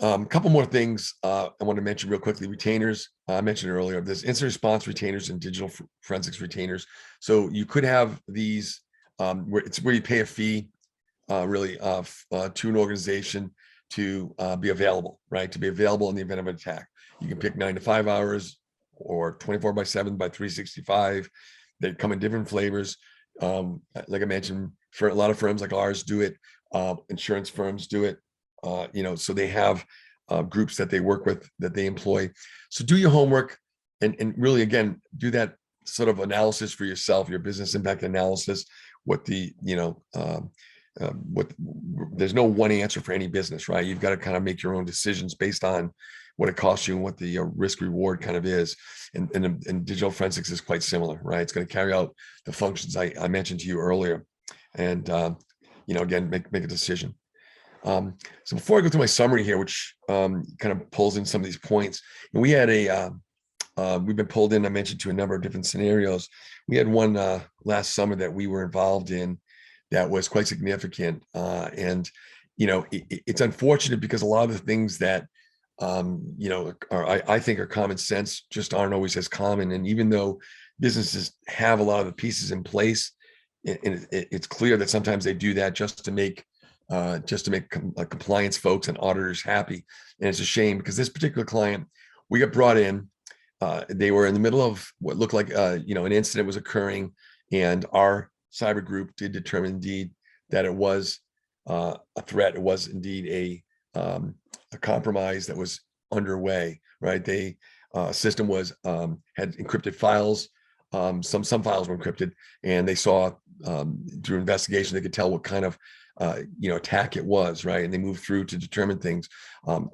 A couple more things I want to mention real quickly. Retainers, I mentioned earlier, there's incident response retainers and digital forensics retainers. So you could have these where you pay a fee really to an organization to be available, right? To be available in the event of an attack. You can pick 9 to 5 hours or 24/7 by 365. They come in different flavors. Like I mentioned, for a lot of firms like ours do it. Insurance firms do it. So they have groups that they work with, that they employ. So do your homework and really, again, do that sort of analysis for yourself, your business impact analysis. There's no one answer for any business, right? You've got to kind of make your own decisions based on what it costs you and what the risk reward kind of is. And digital forensics is quite similar, right? It's going to carry out the functions I mentioned to you earlier. And, again, make a decision. So before I go through my summary here, which kind of pulls in some of these points, and we had we've been pulled in, I mentioned, to a number of different scenarios. We had one last summer that we were involved in that was quite significant. It's unfortunate because a lot of the things that, I think are common sense just aren't always as common. And even though businesses have a lot of the pieces in place, it's clear that sometimes they do that just to make compliance folks and auditors happy. And it's a shame, because this particular client, we got brought in, they were in the middle of what looked like, an incident was occurring, and our cyber group did determine indeed that it was a threat. It was indeed a compromise that was underway, right? System had encrypted files. Some files were encrypted, and they saw through investigation, they could tell what kind of attack it was, right? And they moved through to determine things.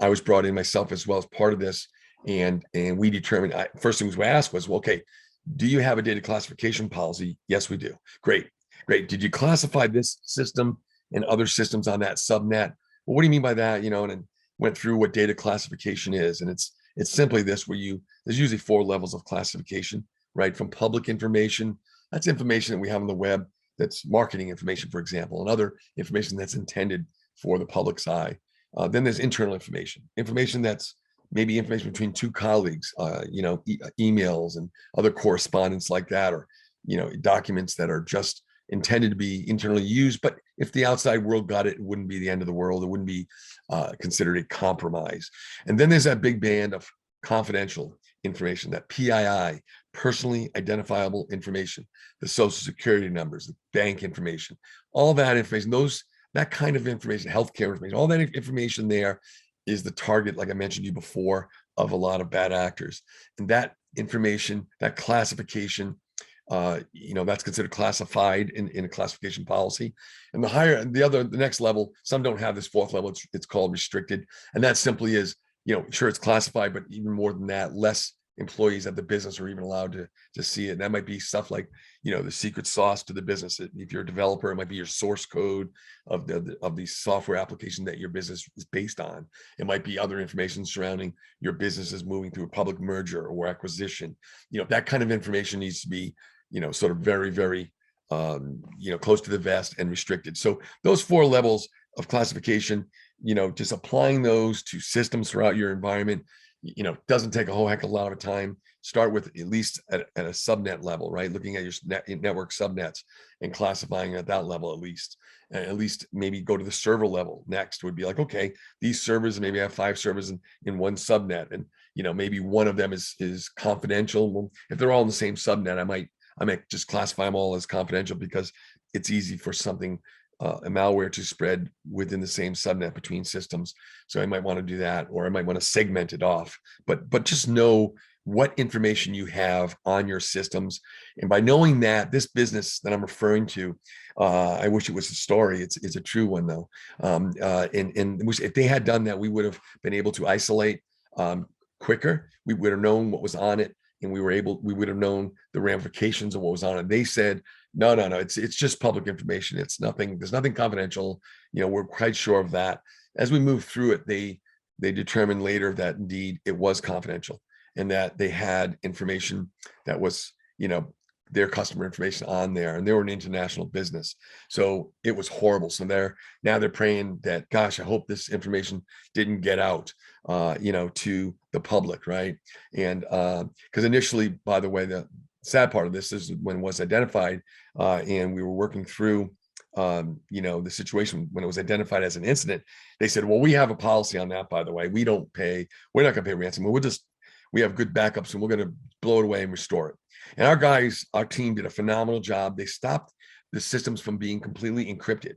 I was brought in myself as well as part of this, and we determined. First things we asked was, well, okay, do you have a data classification policy? Yes, we do. Great. Did you classify this system and other systems on that subnet? Well, what do you mean by that? And went through what data classification is, and it's simply this: where there's usually 4 levels of classification, right? From public information, that's information that we have on the web, that's marketing information, for example, and other information that's intended for the public's eye. Then there's internal information that's maybe information between 2 colleagues, emails and other correspondence like that, or documents that are just intended to be internally used. But if the outside world got it, it wouldn't be the end of the world. It wouldn't be considered a compromise. And then there's that big band of confidential information, that PII, personally identifiable information, the social security numbers, the bank information, all that information, that kind of information, healthcare information, all that information there is the target, like I mentioned to you before, of a lot of bad actors. And that information, that classification, that's considered classified in a classification policy. And the next level, some don't have this 4th level, it's called restricted. And that simply is, sure, it's classified, but even more than that, less employees at the business are even allowed to see it. And that might be stuff like, the secret sauce to the business. If you're a developer, it might be your source code of the software application that your business is based on. It might be other information surrounding your business is moving through a public merger or acquisition. That kind of information needs to be, sort of very, very, close to the vest and restricted. So those 4 levels of classification, just applying those to systems throughout your environment, doesn't take a whole heck of a lot of time. start with at least at a subnet level, right? Looking at your network subnets and classifying at that level at least. And at least maybe go to the server level next would be like, okay, these servers, maybe I have 5 servers in one subnet, and maybe one of them is confidential. Well, if they're all in the same subnet, I might just classify them all as confidential because it's easy for something, a malware to spread within the same subnet between systems. So I might want to do that, or I might want to segment it off. But just know what information you have on your systems. And by knowing that, this business that I'm referring to, I wish it was a story. It's a true one though. And if they had done that, we would have been able to isolate quicker. We would have known what was on it, and we would have known the ramifications of what was on it. They said, no, it's just public information. It's nothing, there's nothing confidential. We're quite sure of that. As we move through it, they determined later that indeed it was confidential, and that they had information that was, their customer information on there, and they were an international business. So it was horrible. So now they're praying that, gosh, I hope this information didn't get out, to the public, right? And because initially, by the way, the sad part of this is when it was identified, and we were working through, the situation when it was identified as an incident, they said, well, we have a policy on that, by the way. We're not going to pay ransom. We have good backups, and we're going to blow it away and restore it. And our team did a phenomenal job. They stopped the systems from being completely encrypted.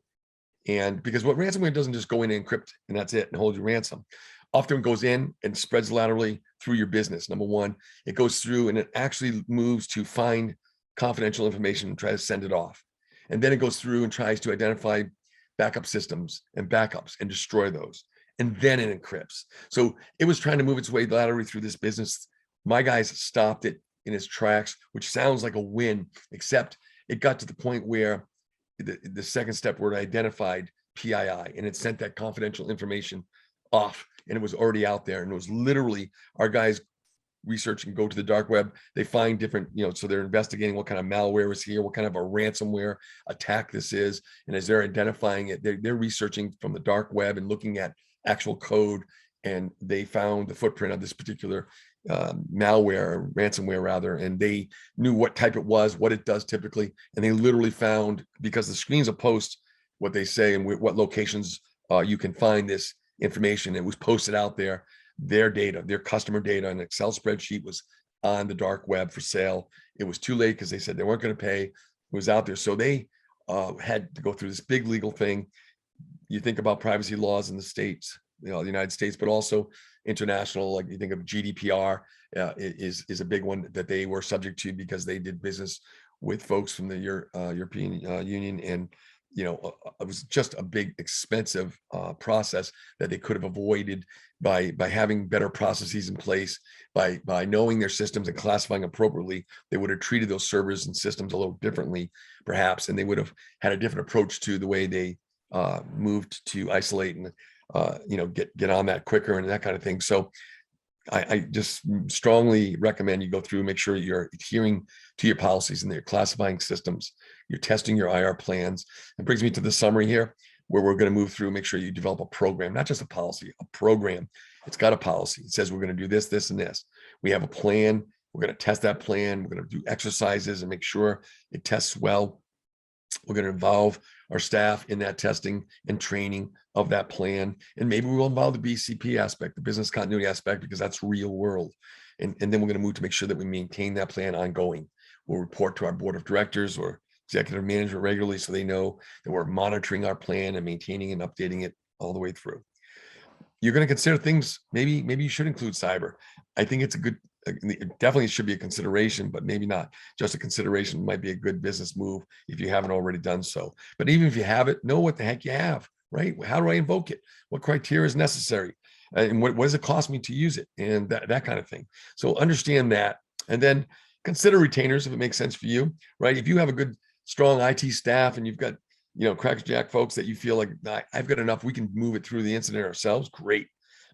And because what ransomware doesn't just go in and encrypt and that's it and hold you ransom, often goes in and spreads laterally through your business. Number one, it goes through and it actually moves to find confidential information and try to send it off. And then it goes through and tries to identify backup systems and backups and destroy those. And then it encrypts. So it was trying to move its way laterally through this business. My guys stopped it in its tracks, which sounds like a win, except it got to the point where the second step where it identified PII, and it sent that confidential information off, and it was already out there. And it was literally our guys research and go to the dark web. They find different, so they're investigating what kind of malware is here, what kind of a ransomware attack this is. And as they're identifying it, they're researching from the dark web and looking at actual code. And they found the footprint of this particular malware, ransomware rather, and they knew what type it was, what it does typically. And they literally found, because the screens will post what they say and what locations you can find this information. It was posted out there. Their data, their customer data, an Excel spreadsheet was on the dark web for sale. It was too late because they said they weren't going to pay. It was out there. So they had to go through this big legal thing. You think about privacy laws in the States, the United States, but also international, like you think of GDPR is a big one that they were subject to because they did business with folks from the European Union. And it was just a big, expensive process that they could have avoided by having better processes in place, by knowing their systems and classifying appropriately. They would have treated those servers and systems a little differently, perhaps, and they would have had a different approach to the way they moved to isolate and get on that quicker and that kind of thing. So I just strongly recommend you go through, make sure you're adhering to your policies and you're classifying systems, you're testing your IR plans. It brings me to the summary here, where we're going to move through, make sure you develop a program, not just a policy, a program. It's got a policy. It says we're going to do this, this, and this. We have a plan. We're going to test that plan. We're going to do exercises and make sure it tests well. We're going to involve our staff in that testing and training of that plan. And maybe we will involve the BCP aspect, the business continuity aspect, because that's real world. And then we're going to move to make sure that we maintain that plan ongoing. We'll report to our board of directors or executive management regularly so they know that we're monitoring our plan and maintaining and updating it all the way through. You're going to consider things, maybe you should include cyber. I think it's it definitely should be a consideration, but maybe not just a consideration. It might be a good business move if you haven't already done so. But even if you have it, know what the heck you have, right? How do I invoke it? What criteria is necessary? And what does it cost me to use it? And that kind of thing. So understand that. And then consider retainers if it makes sense for you, right? If you have a good, strong IT staff and you've got, crackjack folks that you feel like, I've got enough, we can move it through the incident ourselves, great.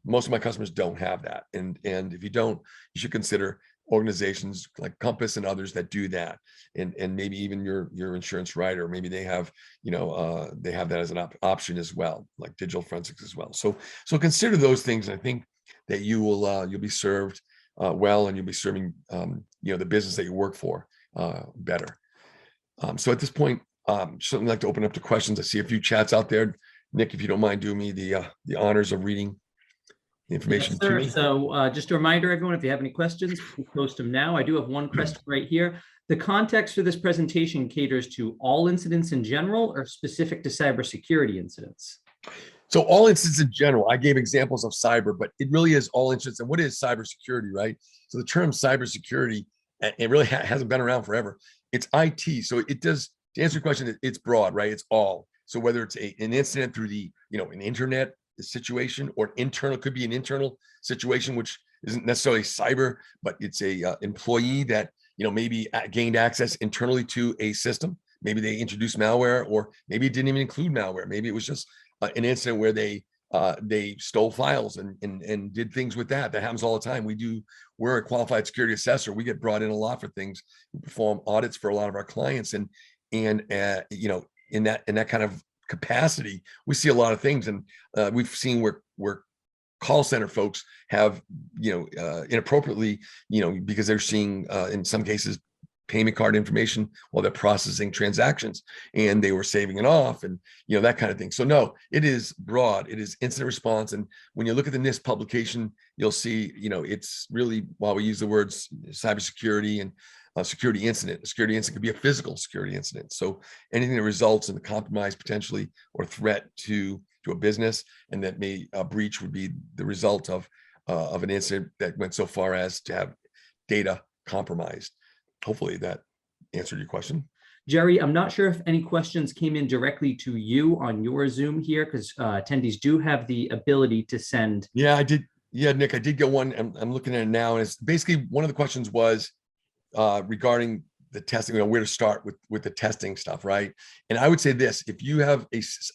Most of my customers don't have that. And if you don't, you should consider organizations like Compass and others that do that. And maybe even your insurance writer, maybe they have, they have that as an option as well, like digital forensics as well. So consider those things. And I think that you'll be served well, and you'll be serving the business that you work for better. So at this point, certainly like to open up to questions. I see a few chats out there. Nick, if you don't mind doing me the honors of reading the information Yes, to sir. me. So just a reminder, everyone, if you have any questions, please post them now. I do have one question right here. The context for this presentation caters to all incidents in general or specific to cybersecurity incidents? So all incidents in general, I gave examples of cyber, but it really is all incidents. And what is cybersecurity, right? So the term cybersecurity, it really hasn't been around forever. It's IT. So it does, to answer your question, it's broad, right? It's all. So whether it's an incident through an internet situation, or internal, could be an internal situation, which isn't necessarily cyber, but it's a employee that, maybe gained access internally to a system. Maybe they introduced malware, or maybe it didn't even include malware. Maybe it was just an incident where they stole files and did things with that. That happens all the time. We're a qualified security assessor. We get brought in a lot for things. We perform audits for a lot of our clients, and in that kind of capacity, we see a lot of things. And we've seen where call center folks have inappropriately, because they're seeing in some cases payment card information while they're processing transactions, and they were saving it off, and that kind of thing. So no, it is broad. It is incident response. And when you look at the NIST publication, you'll see it's really, while we use the words cybersecurity and security incident, a security incident could be a physical security incident. So anything that results in the compromise potentially or threat to a business, and that may breach would be the result of an incident that went so far as to have data compromised. Hopefully that answered your question. Jerry, I'm not sure if any questions came in directly to you on your Zoom here, because attendees do have the ability to send. Yeah, I did. Yeah, Nick, I did get one. I'm looking at it now, and it's basically, one of the questions was regarding the testing, where to start with the testing stuff, right? And I would say this: if you have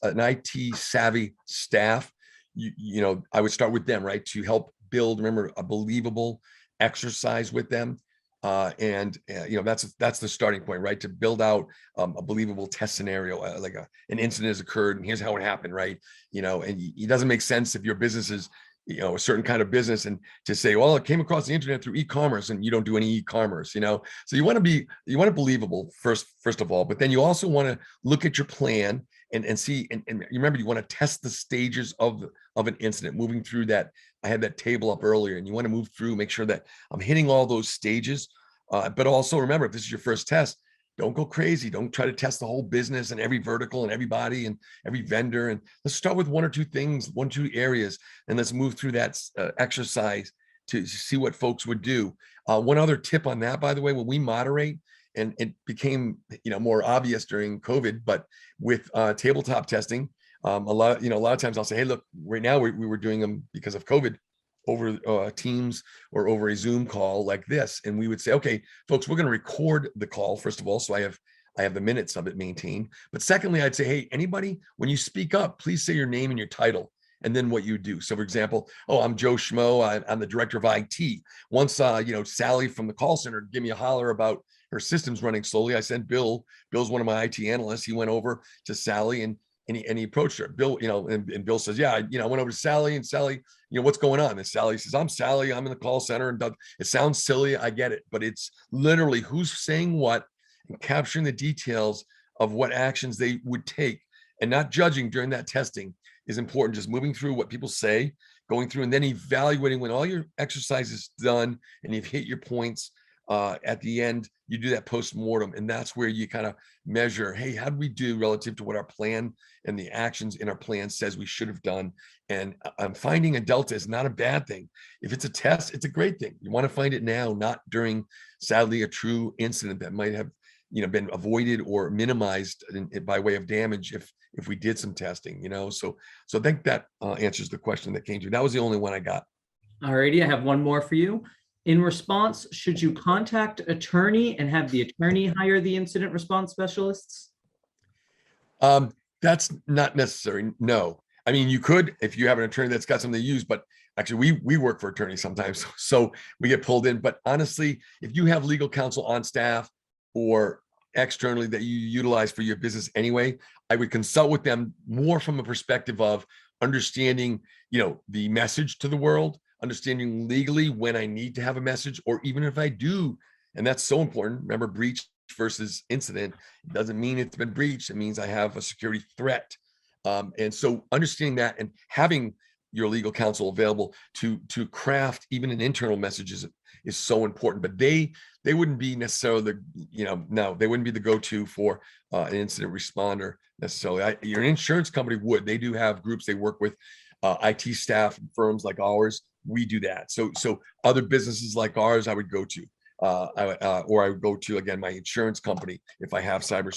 an IT savvy staff, I would start with them, right, to help build, remember, a believable exercise with them. That's the starting point, right? To build out a believable test scenario, like an incident has occurred and here's how it happened, right? And it doesn't make sense if your business is a certain kind of business, and to say, well, it came across the internet through e-commerce, and you don't do any e-commerce. So you want to believable first of all, but then you also want to look at your plan and see, and remember, you want to test the stages of an incident, moving through that. I had that table up earlier, and you want to move through, make sure that I'm hitting all those stages. But also remember, if this is your first test, don't go crazy. Don't try to test the whole business and every vertical and everybody and every vendor. And let's start with one or two things, 1 or 2 areas, and let's move through that exercise to see what folks would do. One other tip on that, by the way, when we moderate, and it became more obvious during COVID, but with tabletop testing, a lot of times I'll say, hey, look, right now we were doing them because of COVID over Teams or over a Zoom call like this. And we would say, okay, folks, we're going to record the call, first of all, so I have the minutes of it maintained. But secondly, I'd say, hey, anybody, when you speak up, please say your name and your title, and then what you do. So for example, I'm Joe Schmo, I'm the director of IT. Once Sally from the call center gave me a holler about her system's running slowly, I sent Bill's one of my IT analysts. He went over to Sally, and he approached her. Bill, and Bill says, yeah, I went over to Sally, and Sally, what's going on? And Sally says, I'm Sally, I'm in the call center. And it sounds silly, I get it, but it's literally who's saying what, and capturing the details of what actions they would take, and not judging during that testing is important. Just moving through what people say, going through, and then evaluating when all your exercise is done and you've hit your points. At the end, you do that post-mortem, and that's where you kind of measure, hey, how did we do relative to what our plan and the actions in our plan says we should have done? And I'm finding a delta is not a bad thing. If it's a test, it's a great thing. You want to find it now, not during, sadly, a true incident that might have been avoided or minimized by way of damage if we did some testing. So I think that answers the question that came to. That was the only one I got. All righty, I have one more for you. In response, should you contact attorney and have the attorney hire the incident response specialists? That's not necessary. No. I mean, you could, if you have an attorney that's got something to use, but actually we work for attorneys sometimes, so we get pulled in. But honestly, if you have legal counsel on staff or externally that you utilize for your business anyway, I would consult with them more from a perspective of understanding, the message to the world, understanding legally when I need to have a message, or even if I do, and that's so important. Remember, breach versus incident. It doesn't mean it's been breached. It means I have a security threat. And so understanding that and having your legal counsel available to craft even an internal message is so important. But they wouldn't be necessarily the, no, they wouldn't be the go-to for an incident responder necessarily. Your insurance company would. They do have groups they work with, IT staff and firms like ours. We do that. So other businesses like ours, I would go to. Or I would go to, again, my insurance company. If I have cyber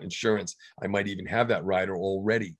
insurance, I might even have that rider already.